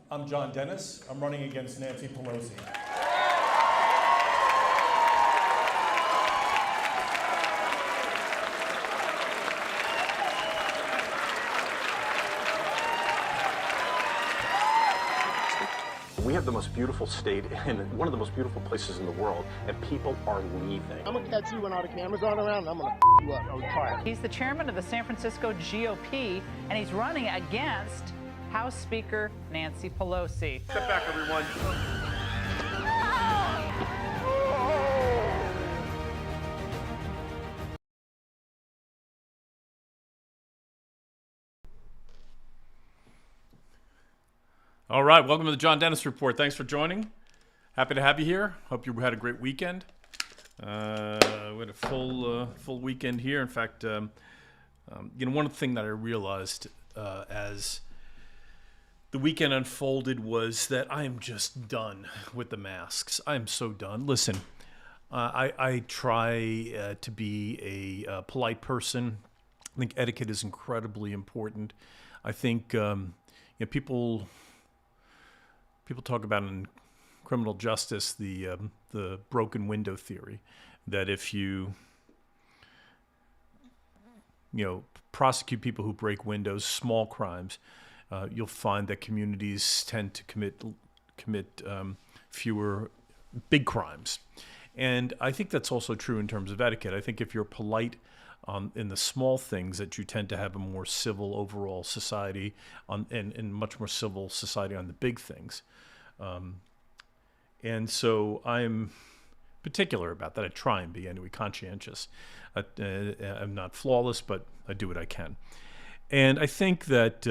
I'm John Dennis. I'm running against Nancy Pelosi. We have the most beautiful state and one of the most beautiful places in the world, and people are leaving. I'm gonna catch you when all the cameras aren't around, and I'm gonna you up. I'm tired. He's the chairman of the San Francisco GOP, and he's running against House Speaker Nancy Pelosi. Step back, everyone. All right, welcome to the John Dennis Report. Thanks for joining. Happy to have you here. Hope you had a great weekend. We had a full weekend here. In fact, one thing that I realized as the weekend unfolded was that I am just done with the masks. I am so done. Listen, I try to be a polite person. I think etiquette is incredibly important. I think people talk about in criminal justice the broken window theory, that if you prosecute people who break windows, small crimes, you'll find that communities tend to commit fewer big crimes. And I think that's also true in terms of etiquette. I think if you're polite in the small things, that you tend to have a more civil overall society and much more civil society on the big things. And so I'm particular about that. I try and be anyway conscientious. I'm not flawless, but I do what I can. And I think that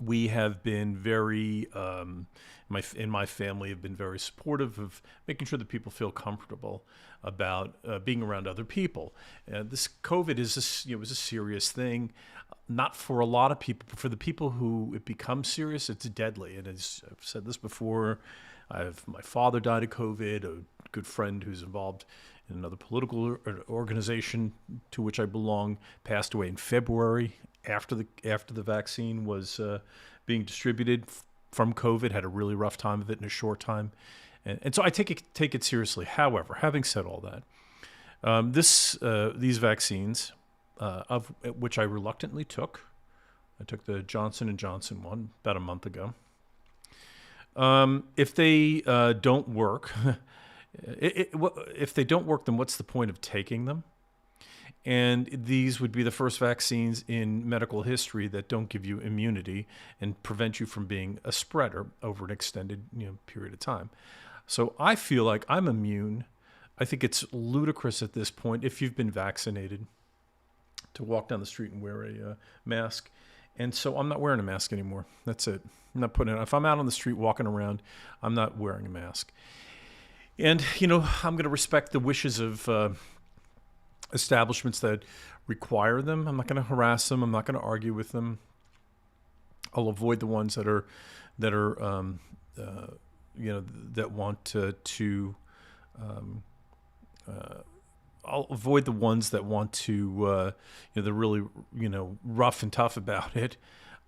we have been very, in my family, have been very supportive of making sure that people feel comfortable about being around other people. This COVID was a serious thing, not for a lot of people, but for the people who it becomes serious, it's deadly. And as I've said this before, my father died of COVID. A good friend who's involved in another political organization to which I belong passed away in February after the vaccine was being distributed from COVID. Had a really rough time of it in a short time, and so I take it seriously. However, having said all that, these vaccines, of which I reluctantly took, I took the Johnson & Johnson one about a month ago. If they don't work, if they don't work, then what's the point of taking them? And these would be the first vaccines in medical history that don't give you immunity and prevent you from being a spreader over an extended period of time. So I feel like I'm immune. I think it's ludicrous at this point, if you've been vaccinated, to walk down the street and wear a mask. And so I'm not wearing a mask anymore. That's it. I'm not putting it on. If I'm out on the street walking around, I'm not wearing a mask. And, I'm going to respect the wishes of establishments that require them. I'm not going to harass them. I'm not going to argue with them. I'll avoid the ones that want I'll avoid the ones that want to, they're really, rough and tough about it.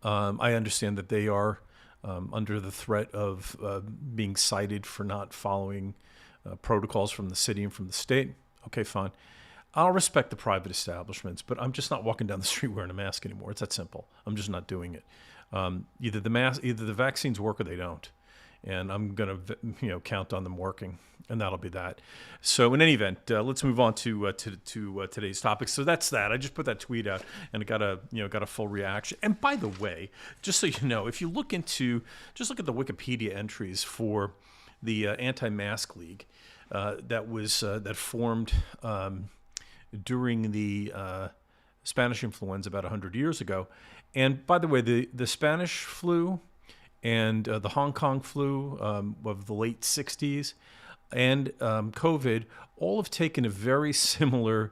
I understand that they are under the threat of being cited for not following protocols from the city and from the state. Okay, fine. I'll respect the private establishments, but I'm just not walking down the street wearing a mask anymore. It's that simple. I'm just not doing it. Either the vaccines work or they don't. And I'm going to, count on them working, and that'll be that. So in any event, let's move on to today's topic. So that's that. I just put that tweet out, and it got a full reaction. And by the way, just so you know, if you look at the Wikipedia entries for the Anti-Mask League that formed during the Spanish influenza about 100 years ago. And by the way, the Spanish flu and the Hong Kong flu of the late 60s and COVID all have taken a very similar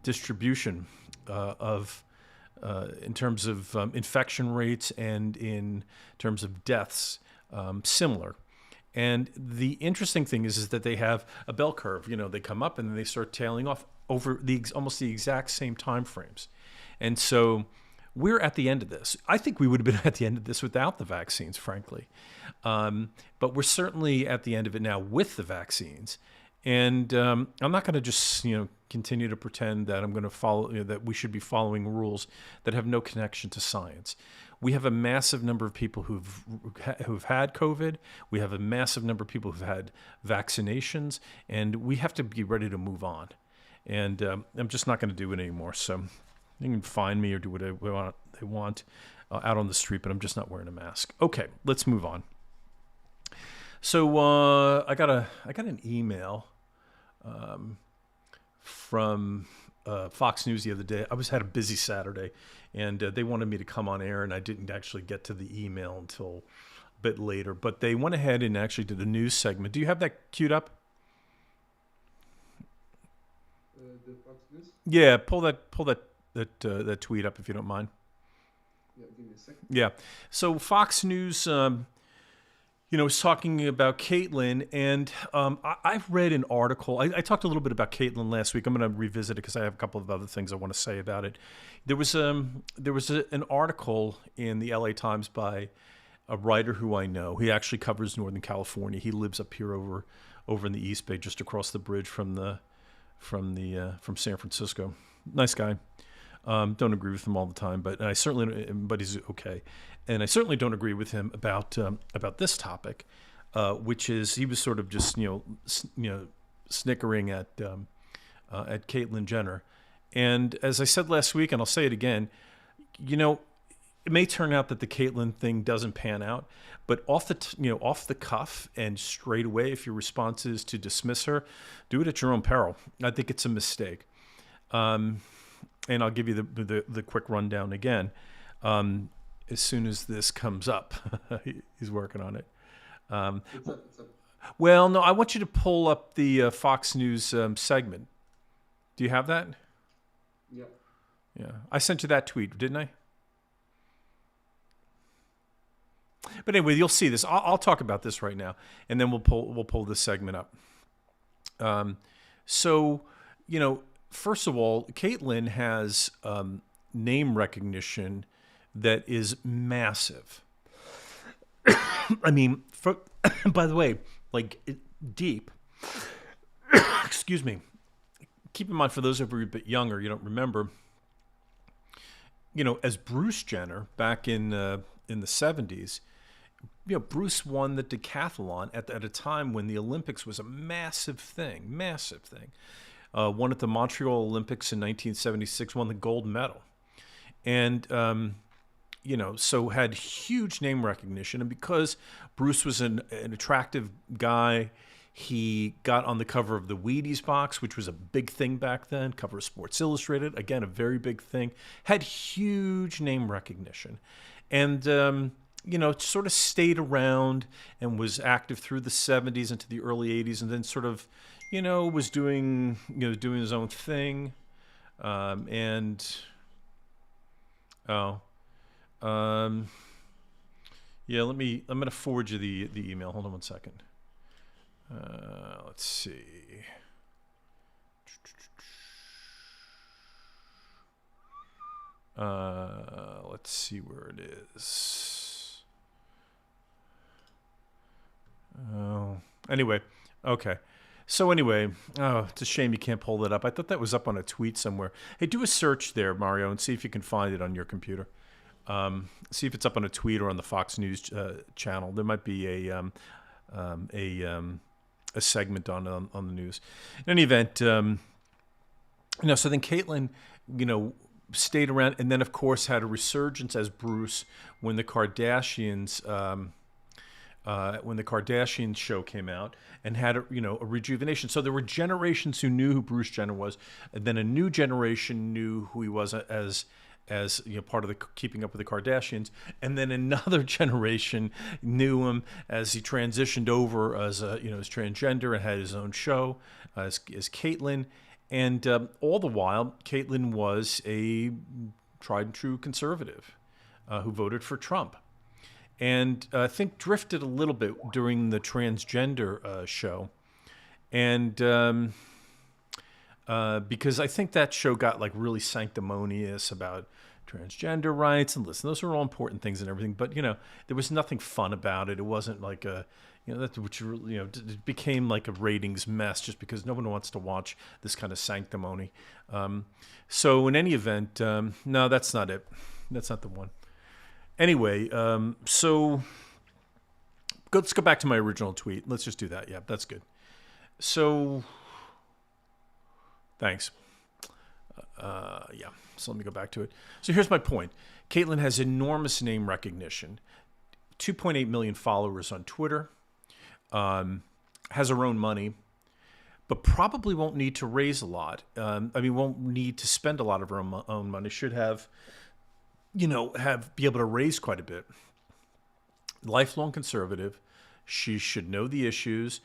distribution in terms of infection rates and in terms of deaths, similar. And the interesting thing is that they have a bell curve. They come up and then they start tailing off over almost the exact same time frames. And so we're at the end of this. I think we would have been at the end of this without the vaccines, frankly. But we're certainly at the end of it now with the vaccines. And I'm not going to just, continue to pretend that I'm going to follow, that we should be following rules that have no connection to science. We have a massive number of people who've had COVID. We have a massive number of people who've had vaccinations, and we have to be ready to move on. And I'm just not going to do it anymore. So you can find me or do whatever they want out on the street, but I'm just not wearing a mask. Okay, let's move on. So I got an email from Fox News the other day. I had a busy Saturday, and they wanted me to come on air, and I didn't actually get to the email until a bit later. But they went ahead and actually did a news segment. Do you have that queued up? The Fox News? Yeah, pull that tweet up if you don't mind. Yeah, give me a second. Yeah. So Fox News, was talking about Caitlyn, and I've read an article. I talked a little bit about Caitlyn last week. I'm going to revisit it because I have a couple of other things I want to say about it. There was an article in the LA Times by a writer who I know. He actually covers Northern California. He lives up here over in the East Bay, just across the bridge from San Francisco. Nice guy. Don't agree with him all the time, but he's okay. And I certainly don't agree with him about this topic, which is he was sort of just snickering at Caitlyn Jenner. And as I said last week, and I'll say it again, it may turn out that the Caitlyn thing doesn't pan out, but off the cuff and straight away, if your response is to dismiss her, do it at your own peril. I think it's a mistake. And I'll give you the quick rundown again. As soon as this comes up, he's working on it. What's up? Well, no, I want you to pull up the Fox News segment. Do you have that? Yeah. Yeah, I sent you that tweet, didn't I? But anyway, you'll see this. I'll talk about this right now, and then we'll pull this segment up. So, first of all, Caitlyn has name recognition that is massive. I mean, by the way, deep. Excuse me. Keep in mind, for those of you a bit younger, you don't remember. As Bruce Jenner back in the 70s, Bruce won the decathlon at a time when the Olympics was a massive thing. Won at the Montreal Olympics in 1976, won the gold medal. And, so had huge name recognition. And because Bruce was an attractive guy, he got on the cover of the Wheaties box, which was a big thing back then, cover of Sports Illustrated, again, a very big thing, had huge name recognition. And, sort of stayed around and was active through the 70s into the early 80s, and then sort of, was doing his own thing. Yeah, I'm going to forward you the email. Hold on one second. Let's see. Let's see where it is. Anyway, okay. So anyway, it's a shame you can't pull that up. I thought that was up on a tweet somewhere. Hey, do a search there, Mario, and see if you can find it on your computer. See if it's up on a tweet or on the Fox News channel. There might be a segment on the news. In any event, so then Caitlyn, stayed around, and then of course had a resurgence as Bruce when the Kardashians show came out, and had a rejuvenation. So there were generations who knew who Bruce Jenner was, and then a new generation knew who he was as part of the Keeping Up with the Kardashians, and then another generation knew him as he transitioned over as as transgender and had his own show as Caitlyn. And all the while, Caitlyn was a tried and true conservative who voted for Trump. And I think drifted a little bit during the transgender show. And because I think that show got really sanctimonious about transgender rights, and listen, those are all important things and everything. But there was nothing fun about it. It wasn't like that which it became like a ratings mess just because no one wants to watch this kind of sanctimony. So in any event, no, that's not it. That's not the one. Anyway, so let's go back to my original tweet. Let's just do that. Yeah, that's good. So, thanks. Yeah, so let me go back to it. So here's my point. Caitlyn has enormous name recognition, 2.8 million followers on Twitter, has her own money, but probably won't need to raise a lot. Won't need to spend a lot of her own money. Should have, be able to raise quite a bit. Lifelong conservative. She should know the issues.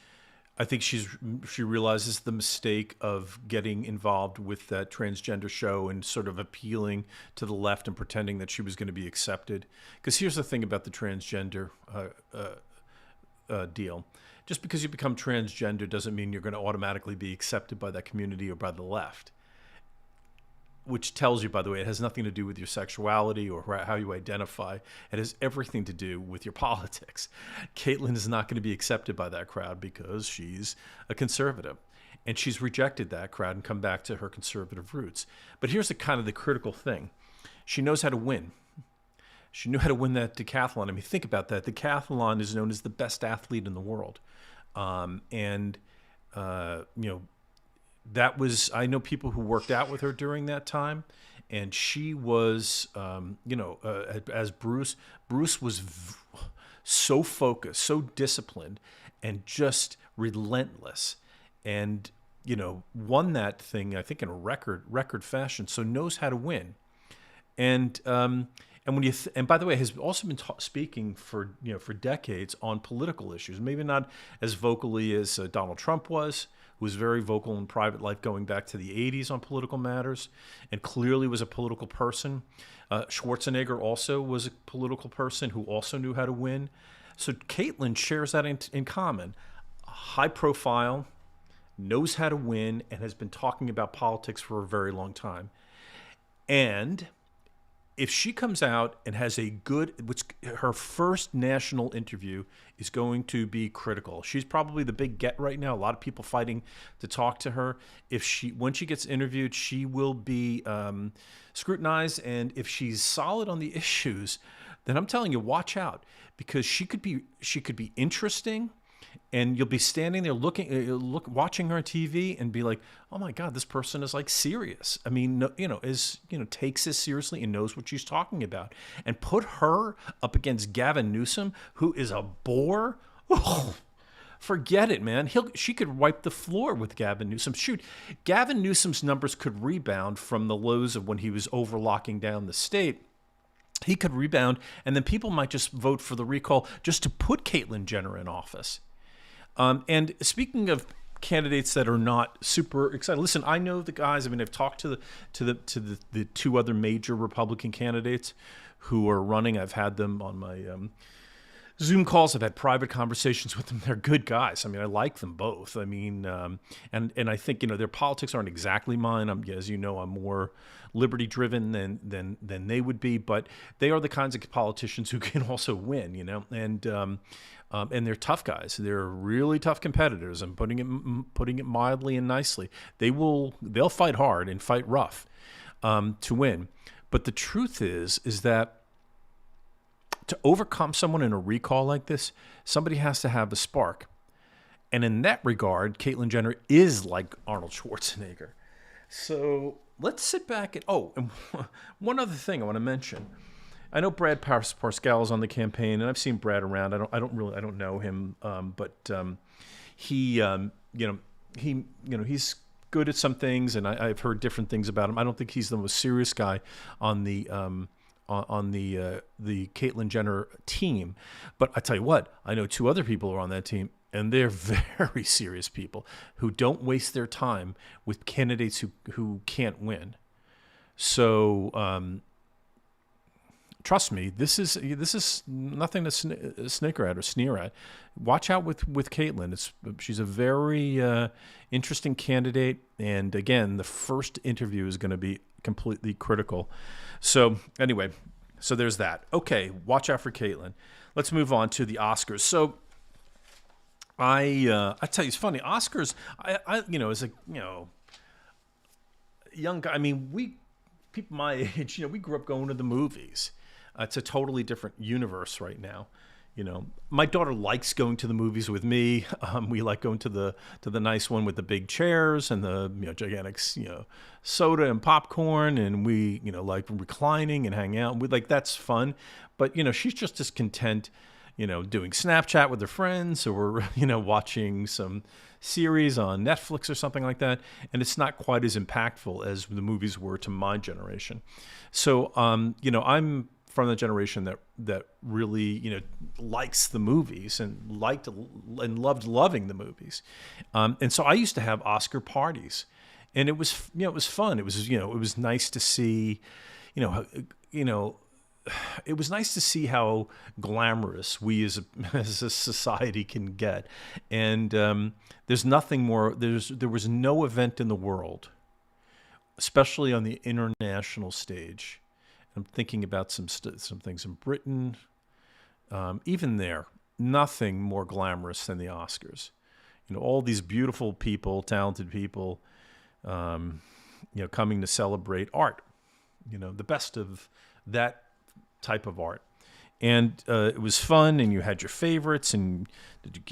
I think she realizes the mistake of getting involved with that transgender show and sort of appealing to the left and pretending that she was going to be accepted. Because here's the thing about the transgender deal. Just because you become transgender doesn't mean you're going to automatically be accepted by that community or by the left. Which tells you, by the way, it has nothing to do with your sexuality or how you identify. It has everything to do with your politics. Caitlyn is not going to be accepted by that crowd because she's a conservative. And she's rejected that crowd and come back to her conservative roots. But here's the kind of the critical thing. She knows how to win. She knew how to win that decathlon. I mean, think about that. The decathlon is known as the best athlete in the world. That was, I know people who worked out with her during that time, and she was, as Bruce was so focused, so disciplined, and just relentless, and won that thing, I think, in a record fashion. So knows how to win, and when you and by the way, has also been speaking for decades on political issues. Maybe not as vocally as Donald Trump was, who was very vocal in private life going back to the 80s on political matters, and clearly was a political person. Schwarzenegger also was a political person who also knew how to win. So Caitlyn shares that in common. High profile, knows how to win, and has been talking about politics for a very long time. And if she comes out and has her first national interview is going to be critical. She's probably the big get right now. A lot of people fighting to talk to her. When she gets interviewed, she will be scrutinized. And if she's solid on the issues, then I'm telling you, watch out, because she could be interesting. And you'll be standing there watching her on TV and be like, "Oh my God, this person is like serious." I mean, takes this seriously and knows what she's talking about. And put her up against Gavin Newsom, who is a bore. Oh, forget it, man. She could wipe the floor with Gavin Newsom. Shoot, Gavin Newsom's numbers could rebound from the lows of when he was overlocking down the state. He could rebound, and then people might just vote for the recall just to put Caitlyn Jenner in office. And speaking of candidates that are not super excited, listen, I know the guys. I mean, I've talked to the two other major Republican candidates who are running. I've had them on my Zoom calls. I've had private conversations with them. They're good guys. I mean, I like them both. I mean, and I think their politics aren't exactly mine. As you know, I'm more liberty driven than they would be, but they are the kinds of politicians who can also win. And they're tough guys. They're really tough competitors. I'm putting it mildly and nicely. They'll fight hard and fight rough to win. But the truth is that to overcome someone in a recall like this, somebody has to have a spark. And in that regard, Caitlyn Jenner is like Arnold Schwarzenegger. So let's sit back and one other thing I want to mention. I know Brad Parscale is on the campaign, and I've seen Brad around. I don't know him, but he's good at some things, and I've heard different things about him. I don't think he's the most serious guy on the Caitlyn Jenner team, but I tell you what, I know two other people who are on that team, and they're very serious people who don't waste their time with candidates who can't win. So. Trust me, this is nothing to snicker at or sneer at. Watch out with Caitlyn. She's a very interesting candidate, and again, the first interview is going to be completely critical. So anyway, so there's that. Okay, watch out for Caitlyn. Let's move on to the Oscars. So I tell you, it's funny. Oscars, I as a young guy. I mean, people my age, we grew up going to the movies. It's a totally different universe right now. My daughter likes going to the movies with me. We like going to the nice one with the big chairs and the gigantic soda and popcorn, and we like reclining and hang out. We like that's fun, but she's just as content, doing Snapchat with her friends or watching some series on Netflix or something like that. And it's not quite as impactful as the movies were to my generation. So I'm from the generation that really likes the movies and loved loving the movies, and so I used to have Oscar parties, and it was fun. It was nice to see, it was nice to see how glamorous we as a society can get, and there's nothing more. There was no event in the world, especially on the international stage. I'm thinking about some things in Britain. Even there, nothing more glamorous than the Oscars. All these beautiful people, talented people, coming to celebrate art. The best of that type of art. And it was fun, and you had your favorites, and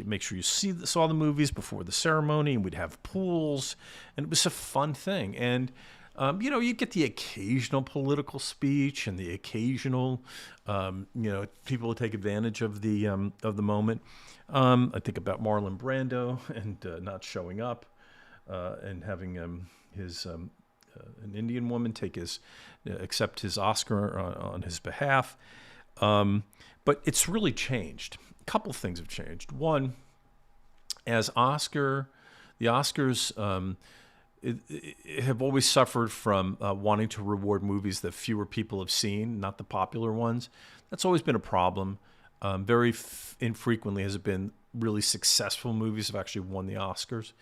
make sure you saw the movies before the ceremony, and we'd have pools, and it was a fun thing. And you get the occasional political speech and the occasional, people who take advantage of the moment. I think about Marlon Brando and not showing up, and having an Indian woman accept his Oscar on his behalf. But it's really changed. A couple things have changed. One, as the Oscars. Have always suffered from wanting to reward movies that fewer people have seen, not the popular ones. That's always been a problem. Very infrequently has it been really successful movies have actually won the Oscars.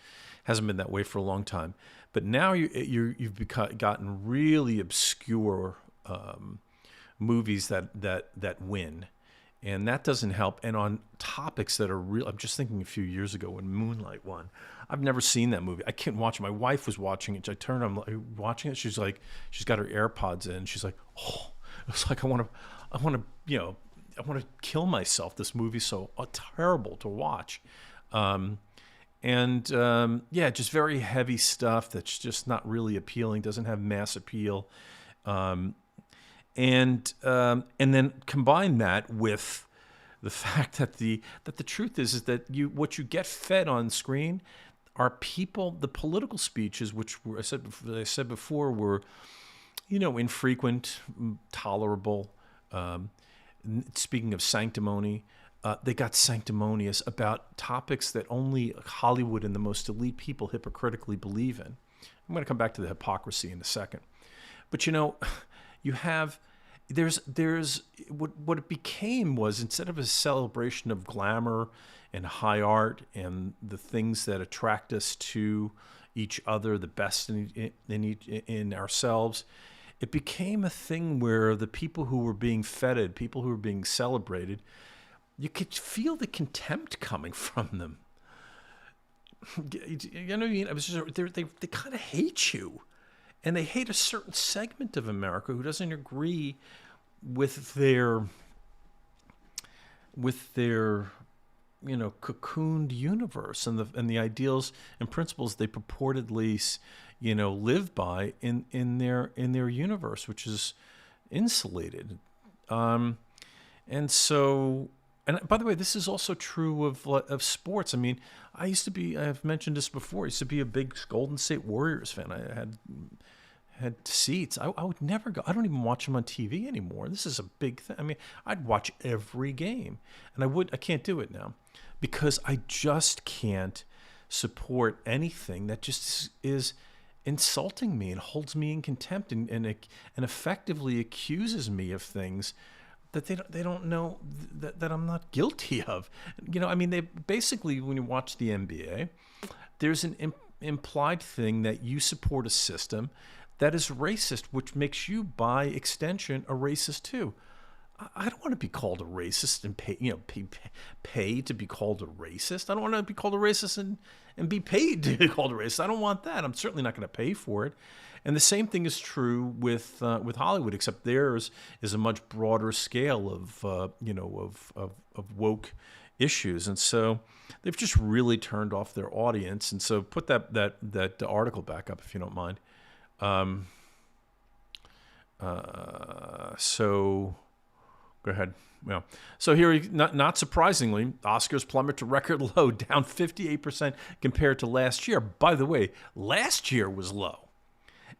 Hasn't been that way for a long time. But now you've gotten really obscure movies that win. And that doesn't help. And on topics that are real, I'm just thinking a few years ago when Moonlight won. I've never seen that movie. I can't watch it. My wife was watching it. I turned on watching it. She's like, she's got her AirPods in. She's like, oh, it's like I want to kill myself. This movie's so terrible to watch. Just very heavy stuff that's just not really appealing. Doesn't have mass appeal. And then combine that with the fact that the truth is that what you get fed on screen are people. The political speeches, which were, I said before, were infrequent, tolerable. Speaking of sanctimony, they got sanctimonious about topics that only Hollywood and the most elite people hypocritically believe in. I'm going to come back to the hypocrisy in a second, but you have. There's what it became was, instead of a celebration of glamour and high art and the things that attract us to each other, the best in ourselves, it became a thing where the people who were being feted, people who were being celebrated, you could feel the contempt coming from them. It was just, they kind of hate you. And they hate a certain segment of America who doesn't agree with their cocooned universe and the ideals and principles they purportedly live by in their universe, which is insulated. And by the way, this is also true of sports. I mean, I've mentioned this before. I used to be a big Golden State Warriors fan. I had seats. I would never go. I don't even watch them on TV anymore. This is a big thing. I mean, I'd watch every game, and I can't do it now because I just can't support anything that just is insulting me and holds me in contempt and effectively accuses me of things that they don't know that I'm not guilty of. I mean, they basically, when you watch the NBA, there's an implied thing that you support a system that is racist, which makes you, by extension, a racist too. I don't want to be called a racist and pay to be called a racist. I don't want to be called a racist and be paid to be called a racist. I don't want that. I'm certainly not going to pay for it. And the same thing is true with Hollywood, except theirs is a much broader scale of of woke issues, and so they've just really turned off their audience. And so put that article back up if you don't mind. So go ahead. Yeah. So here, not surprisingly, Oscars plummet to record low, down 58% compared to last year. By the way, last year was low.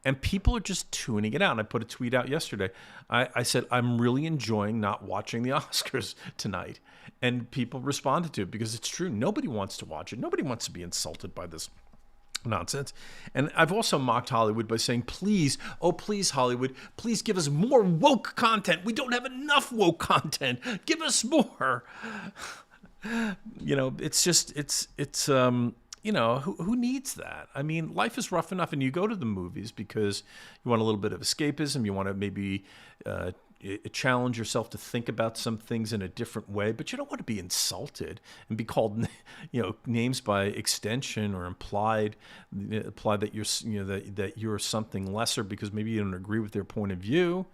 And people are just tuning it out. And I put a tweet out yesterday. I said, I'm really enjoying not watching the Oscars tonight. And people responded to it because it's true. Nobody wants to watch it. Nobody wants to be insulted by this nonsense. And I've also mocked Hollywood by saying, please, oh, please, Hollywood, please give us more woke content. We don't have enough woke content. Give us more. It's just, who needs that? I mean, life is rough enough, and you go to the movies because you want a little bit of escapism. You want to maybe challenge yourself to think about some things in a different way, but you don't want to be insulted and be called, names by extension or imply that you're, that you're something lesser because maybe you don't agree with their point of view.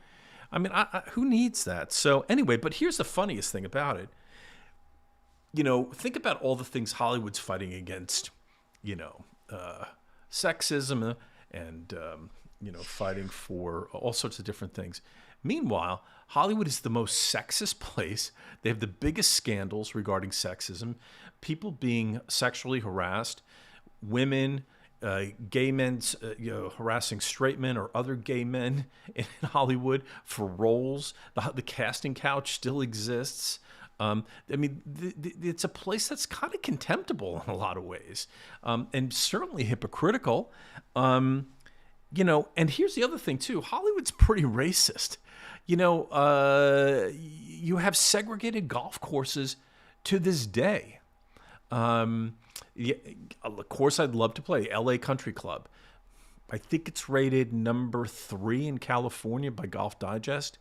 I mean, who needs that? So anyway, but here's the funniest thing about it. Think about all the things Hollywood's fighting against, sexism and, fighting for all sorts of different things. Meanwhile, Hollywood is the most sexist place. They have the biggest scandals regarding sexism, people being sexually harassed, women, gay men, harassing straight men or other gay men in Hollywood for roles. The casting couch still exists. It's a place that's kind of contemptible in a lot of ways, and certainly hypocritical. And here's the other thing too. Hollywood's pretty racist. You have segregated golf courses to this day. Of course, I'd love to play LA Country Club. I think it's rated number 3 in California by Golf Digest.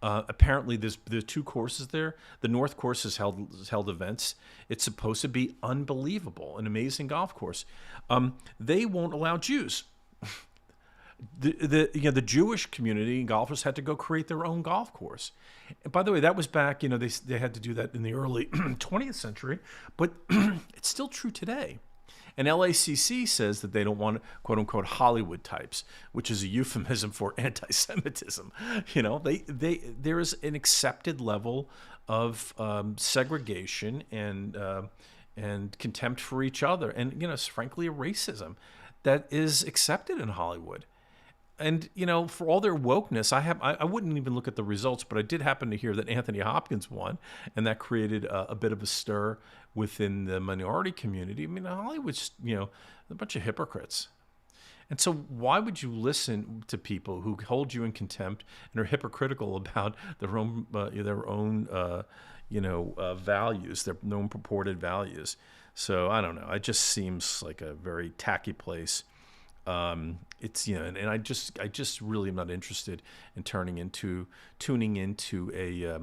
Apparently, there's two courses there. The North course has held events. It's supposed to be unbelievable, an amazing golf course. They won't allow Jews. The Jewish community and golfers had to go create their own golf course. And by the way, that was back. They had to do that in the early 20th century, but it's still true today. And LACC says that they don't want, quote unquote, Hollywood types, which is a euphemism for anti-Semitism. There is an accepted level of segregation and contempt for each other, and frankly, a racism that is accepted in Hollywood. And for all their wokeness, I wouldn't even look at the results, but I did happen to hear that Anthony Hopkins won, and that created a bit of a stir within the minority community. I mean, Hollywood's a bunch of hypocrites, and so why would you listen to people who hold you in contempt and are hypocritical about their own values, their own purported values? So I don't know. It just seems like a very tacky place. It's and I just really am not interested in tuning into a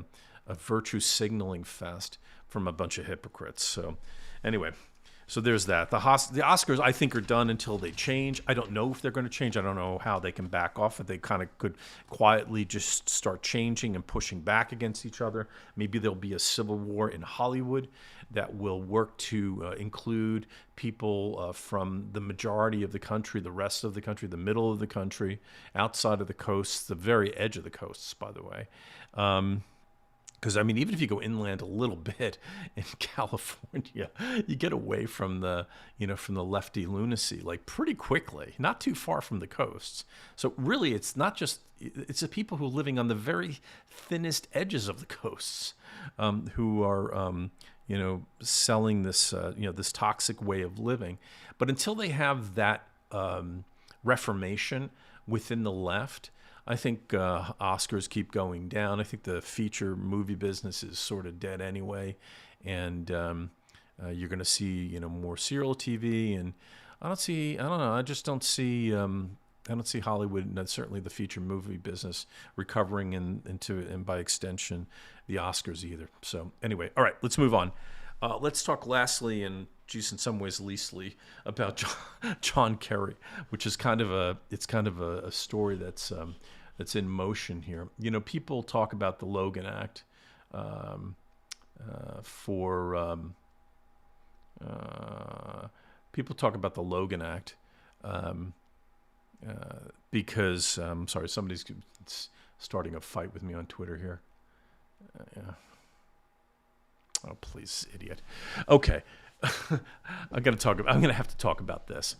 virtue signaling fest from a bunch of hypocrites. So anyway, so there's that. The Oscars, I think, are done until they change. I don't know if they're going to change. I don't know how they can back off. If they kind of could quietly just start changing and pushing back against each other. Maybe there'll be a civil war in Hollywood that will work to include people from the majority of the country, the rest of the country, the middle of the country, outside of the coasts, the very edge of the coasts, by the way. Because even if you go inland a little bit in California, you get away from the lefty lunacy like pretty quickly, not too far from the coasts. So really, it's not just it's the people who are living on the very thinnest edges of the coasts who are selling this this toxic way of living. But until they have that reformation within the left, I think Oscars keep going down. I think the feature movie business is sort of dead anyway, and you're going to see more serial TV. And I just don't see I don't see Hollywood, and certainly the feature movie business, recovering and by extension, the Oscars either. So anyway, all right, let's move on. Let's talk lastly, and geez, in some ways leastly, about John Kerry, which is kind of a story that's in motion here. You know, people talk about the Logan Act people talk about the Logan Act. Because sorry, somebody's starting a fight with me on Twitter here. Yeah. Oh, please, idiot. Okay, I'm gonna have to talk about this.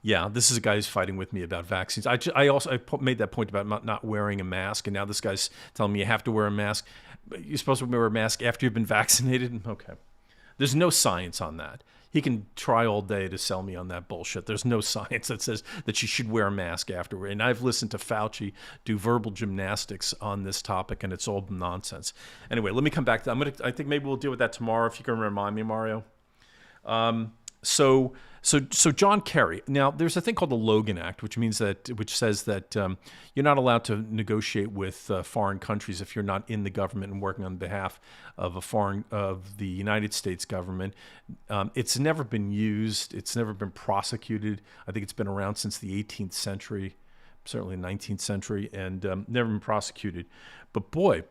Yeah, this is a guy who's fighting with me about vaccines. I made that point about not wearing a mask, and now this guy's telling me you have to wear a mask. But you're supposed to wear a mask after you've been vaccinated. Okay, there's no science on that. He can try all day to sell me on that bullshit. There's no science that says that you should wear a mask afterward. And I've listened to Fauci do verbal gymnastics on this topic, and it's all nonsense. Anyway, let me come back to I think maybe we'll deal with that tomorrow if you can remind me, Mario. So John Kerry. Now, there's a thing called the Logan Act, which says that you're not allowed to negotiate with foreign countries if you're not in the government and working on behalf of the United States government. It's never been used. It's never been prosecuted. I think it's been around since the 18th century, certainly 19th century, and never been prosecuted. But boy,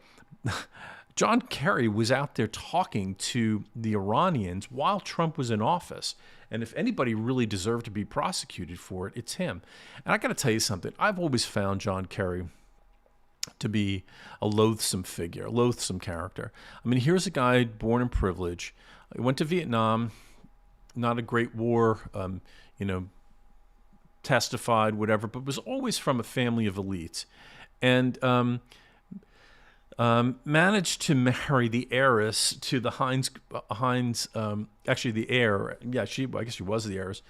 John Kerry was out there talking to the Iranians while Trump was in office. And if anybody really deserved to be prosecuted for it, it's him. And I got to tell you something. I've always found John Kerry to be a loathsome figure, a loathsome character. I mean, here's a guy born in privilege. He went to Vietnam, not a great war, testified, whatever, but was always from a family of elites. And managed to marry the heiress to the actually the heir. Yeah, I guess she was the heiress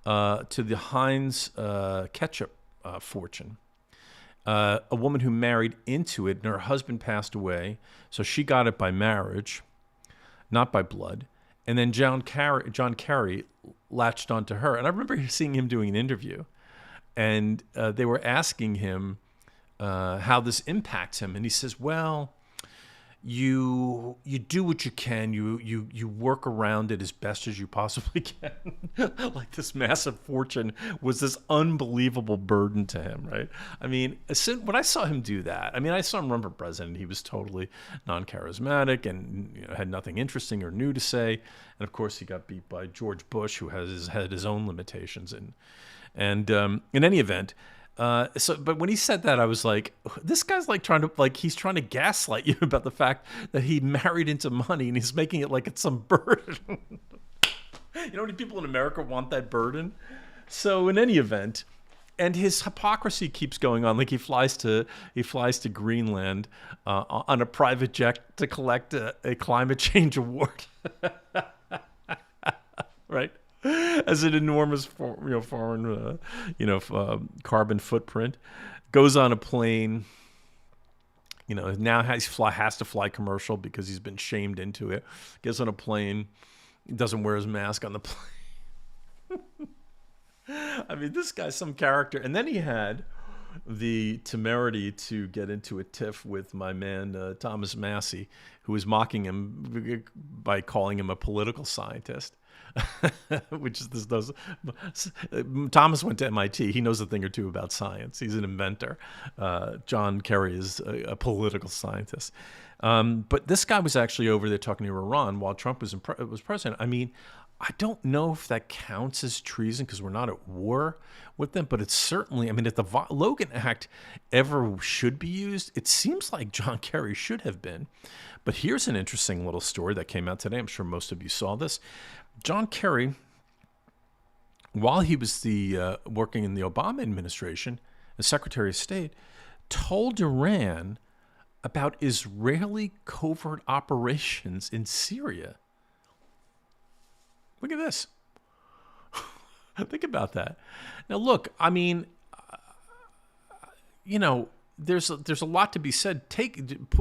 to the Heinz ketchup fortune. A woman who married into it, and her husband passed away, so she got it by marriage, not by blood. And then John Kerry latched onto her. And I remember seeing him doing an interview, and they were asking him how this impacts him, and he says, "Well, you do what you can. You work around it as best as you possibly can." Like this massive fortune was this unbelievable burden to him, right? I mean, when I saw him do that, I saw him run for president. He was totally non-charismatic and had nothing interesting or new to say. And of course, he got beat by George Bush, who had his own limitations. And in any event. But when he said that, I was like, this guy's he's trying to gaslight you about the fact that he married into money and he's making it like it's some burden. You know how many people in America want that burden? So in any event, and his hypocrisy keeps going on. Like he flies to Greenland on a private jet to collect a climate change award. Right? As an enormous, foreign, carbon footprint, goes on a plane. Now has to fly commercial because he's been shamed into it. Gets on a plane, doesn't wear his mask on the plane. I mean, this guy's some character. And then he had the temerity to get into a tiff with my man Thomas Massey, who was mocking him by calling him a political scientist. Which is this. Thomas went to MIT. He knows a thing or two about science. He's an inventor. John Kerry is a political scientist. But this guy was actually over there talking to Iran while Trump was president. I mean, I don't know if that counts as treason because we're not at war with them, but it's certainly, if the Logan Act ever should be used, it seems like John Kerry should have been. But here's an interesting little story that came out today. I'm sure most of you saw this. John Kerry, while he was working in the Obama administration as Secretary of State, told Iran about Israeli covert operations in Syria. Look at this. Think about that. Now, look, there's a lot to be said.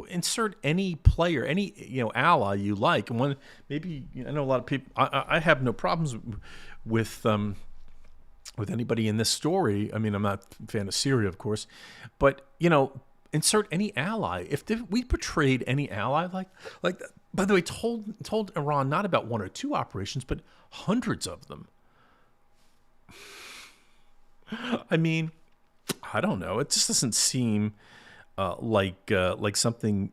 Insert any player, any ally you like. And one maybe I know a lot of people. I have no problems with anybody in this story. I mean, I'm not a fan of Syria, of course, but insert any ally. If we portrayed any ally like that, by the way, told Iran not about one or two operations, but hundreds of them. I mean, I don't know. It just doesn't seem like something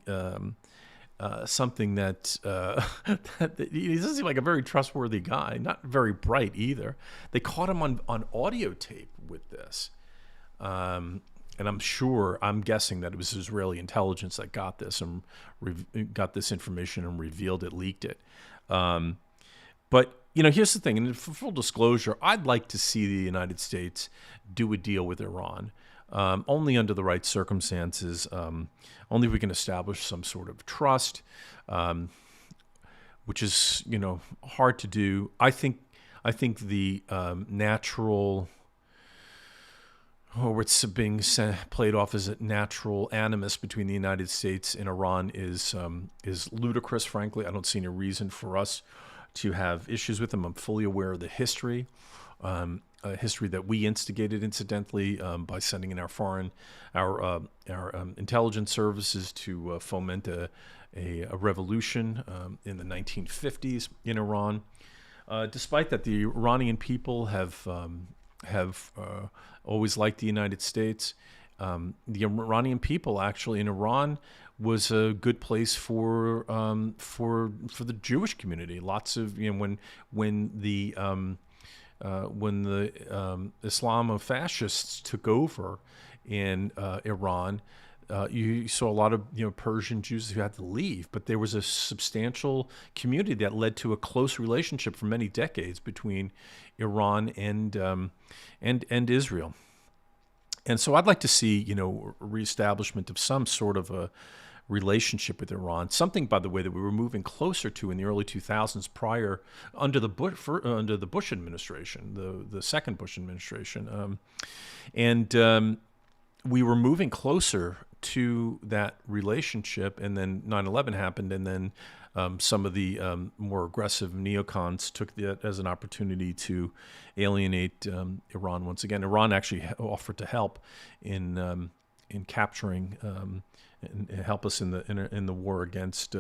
something that, that he doesn't seem like a very trustworthy guy. Not very bright either. They caught him on audio tape with this, and I'm guessing that it was Israeli intelligence that got this and got this information and revealed it, leaked it. But here's the thing, and for full disclosure, I'd like to see the United States do a deal with Iran, only under the right circumstances, only if we can establish some sort of trust, which is hard to do. I think the natural, or what's being played off as a natural animus between the United States and Iran is ludicrous. Frankly, I don't see any reason for us to have issues with them. I'm fully aware of the history, a history that we instigated, incidentally, by sending in our intelligence services to foment a revolution in the 1950s in Iran. Despite that, the Iranian people have always liked the United States. The Iranian people, actually, in Iran, was a good place for the Jewish community. Lots of when the Islamofascists took over in Iran, you saw a lot of Persian Jews who had to leave, but there was a substantial community that led to a close relationship for many decades between Iran and Israel. And so I'd like to see, reestablishment of some sort of a relationship with Iran. Something, by the way, that we were moving closer to in the early 2000s, prior under the Bush administration, the second Bush administration, and we were moving closer to that relationship. And then 9/11 happened, and then some of the more aggressive neocons took that as an opportunity to alienate Iran once again. Iran actually offered to help in capturing and help us in the war against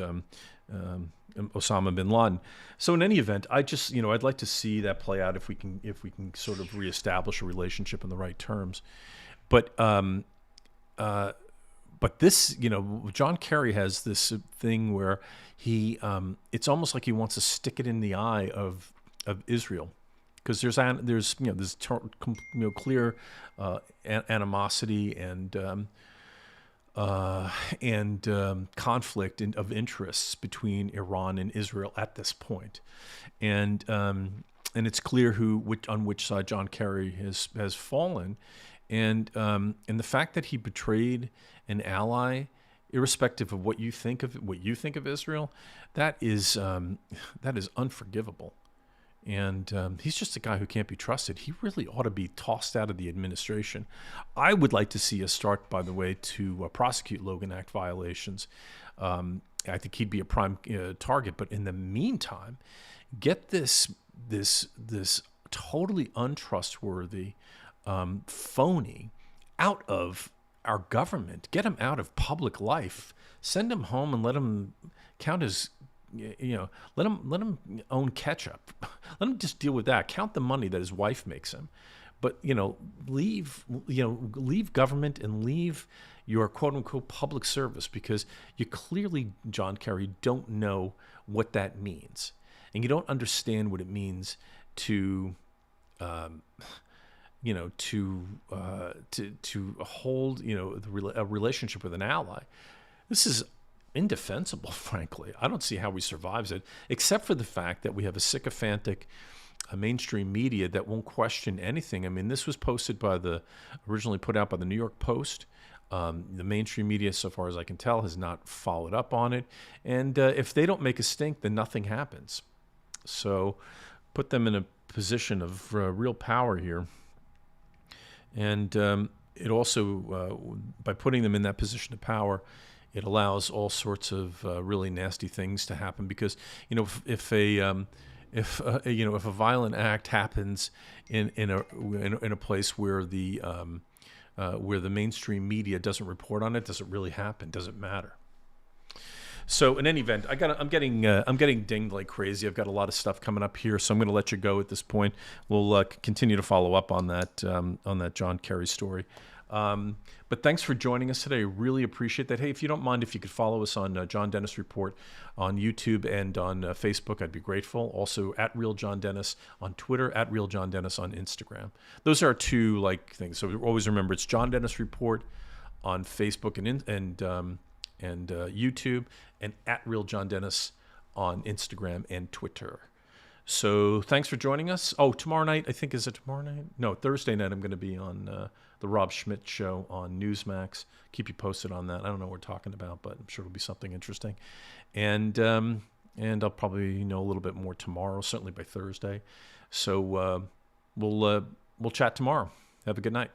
Osama bin Laden. So in any event, I'd like to see that play out if we can sort of reestablish a relationship in the right terms. But this, John Kerry has this thing where he, it's almost like he wants to stick it in the eye of Israel, because there's this clear animosity and conflict of interests between Iran and Israel at this point, and it's clear on which side John Kerry has fallen. And the fact that he betrayed an ally, irrespective of what you think of Israel, that is unforgivable. And he's just a guy who can't be trusted. He really ought to be tossed out of the administration. I would like to see us start, by the way, to prosecute Logan Act violations. I think he'd be a prime target. But in the meantime, get this totally untrustworthy phony out of our government. Get him out of public life. Send him home and let him count his, let him own ketchup. Let him just deal with that. Count the money that his wife makes him. But leave government and leave your quote unquote public service, because you clearly, John Kerry, don't know what that means, and you don't understand what it means to to hold a relationship with an ally. This is indefensible, frankly. I don't see how he survives it, except for the fact that we have a sycophantic mainstream media that won't question anything. I mean, this was originally put out by the New York Post. The mainstream media, so far as I can tell, has not followed up on it. And if they don't make a stink, then nothing happens. So put them in a position of real power here. And it also, by putting them in that position of power, it allows all sorts of really nasty things to happen. Because if a violent act happens in a place where the mainstream media doesn't report on it, does it really happen? Does it matter? So in any event, I'm getting dinged like crazy. I've got a lot of stuff coming up here, so I'm going to let you go at this point. We'll continue to follow up on that John Kerry story. But thanks for joining us today. I really appreciate that. Hey, if you don't mind, if you could follow us on John Dennis Report on YouTube and on Facebook, I'd be grateful. Also at Real John Dennis on Twitter, at Real John Dennis on Instagram. Those are our two things. So always remember, it's John Dennis Report on Facebook and YouTube, and at Real John Dennis on Instagram and Twitter. So thanks for joining us. Oh, tomorrow night, I think, is it tomorrow night? No, Thursday night, I'm going to be on the Rob Schmidt Show on Newsmax. Keep you posted on that. I don't know what we're talking about, but I'm sure it'll be something interesting. And I'll probably know a little bit more tomorrow, certainly by Thursday. So we'll chat tomorrow. Have a good night.